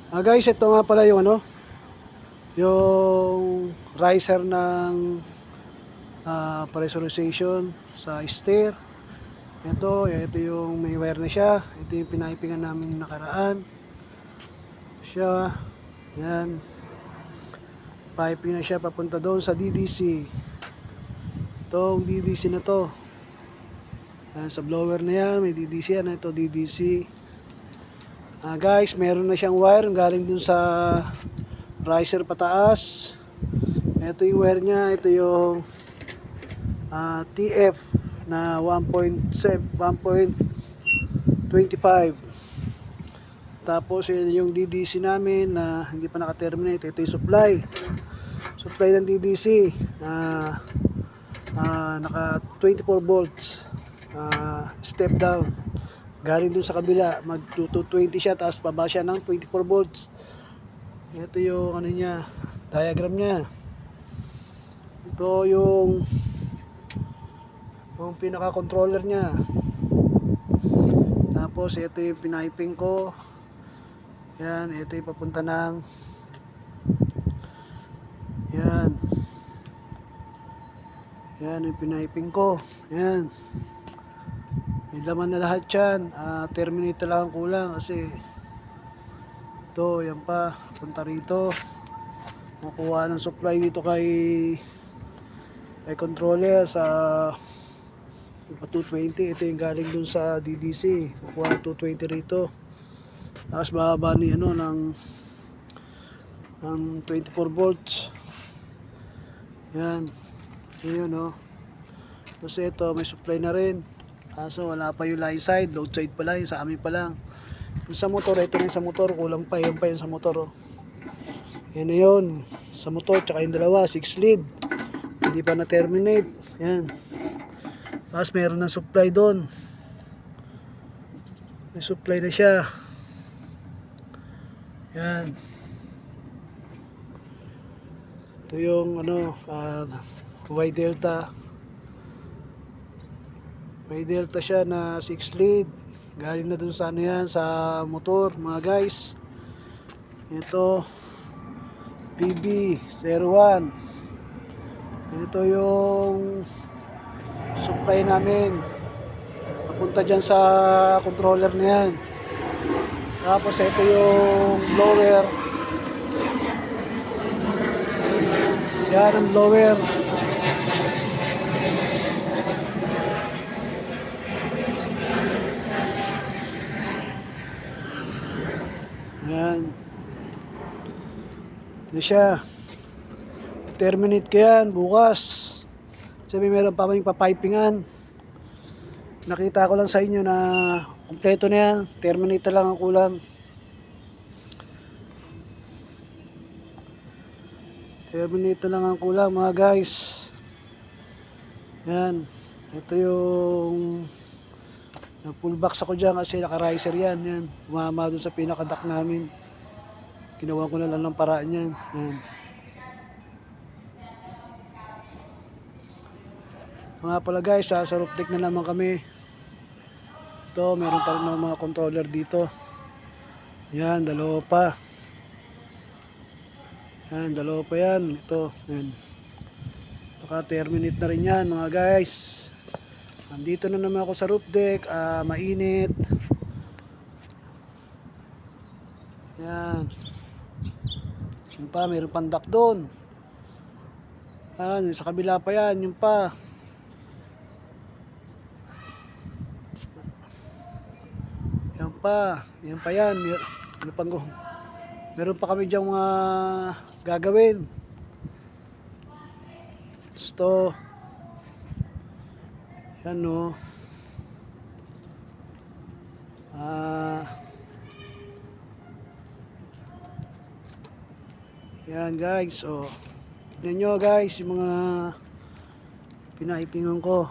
Guys, ito nga pala yung yung riser ng pressurization sa stair. Ito yung may wire na siya. Ito yung pinipingan namin nakaraan. Siya, yan. Piping na siya papunta doon sa DDC. Itong DDC na to. Yan, sa blower na yan, may DDC yan. Ito DDC. Guys, meron na siyang wire galing dun sa riser pataas. Ito yung wire niya. Ito yung TF na 1.25. Tapos yung DDC namin na hindi pa naka-terminate. Ito yung supply ng DDC naka 24 volts step down galing dun sa kabila. Mag 220 siya, tapos paba siya ng 24 volts. Ito yung niya, diagram niya. Ito yung pinaka controller niya. Tapos ito yung piniping ko. Yan, ito yung papunta ng yan yung piniping ko. Yan, may laman na lahat yan. Terminator lang ang kulang kasi ito, yan pa, punta rito. Makuha ng supply dito kay controller sa 220. Ito yung galing dun sa DDC. Makuha ng 220 rito. Tapos bababa ni ng 24 volts. Yan. Ayun Tapos ito may supply na rin. Kaso wala pa yung line side, load side pa lang, yung sa amin pa lang. Yung sa motor, ito na yung sa motor, kulang pa, yun pa yung sa motor. Yan na yun, sa motor, tsaka yung dalawa, 6 lead. Hindi pa na-terminate. Yan. Tapos meron ng supply doon. May supply na siya. Yan. Ito yung Y delta. May delta siya na 6 lead. Galing na dun sa sa motor, mga guys. Ito PB01. Ito yung supply namin. Papunta dyan sa controller na yan. Tapos ito yung blower. Yan ang blower. Yan. Ito siya. Terminate ko yan bukas. Sabi meron pa kaming papipingan. Nakita ko lang sa inyo na kompleto na yan. Terminate lang ang kulang. Terminate lang ang kulang, mga guys. Yan. Ito yung full box ako dyan kasi naka-riser yan. Yan. Umama doon sa pinaka-duct namin. Ginawa ko na lang ng paraan yan. Yan. Mga pala guys, sa roof deck na naman kami. Ito, meron pa rin mga controller dito. Yan, dalawa pa. Yan, dalawa pa yan. Ito, yan. Naka-terminate na rin yan, mga guys. Nandito na naman ako sa roof deck. Mainit. Yan. Yung pa, meron pang duct doon. Yan, sa kabila pa yan. Yung pa. Yan pa yan. Meron pa kami diyang mga gagawin. Gusto. Yan yan guys. Tignan nyo guys yung mga pinaipingan ko.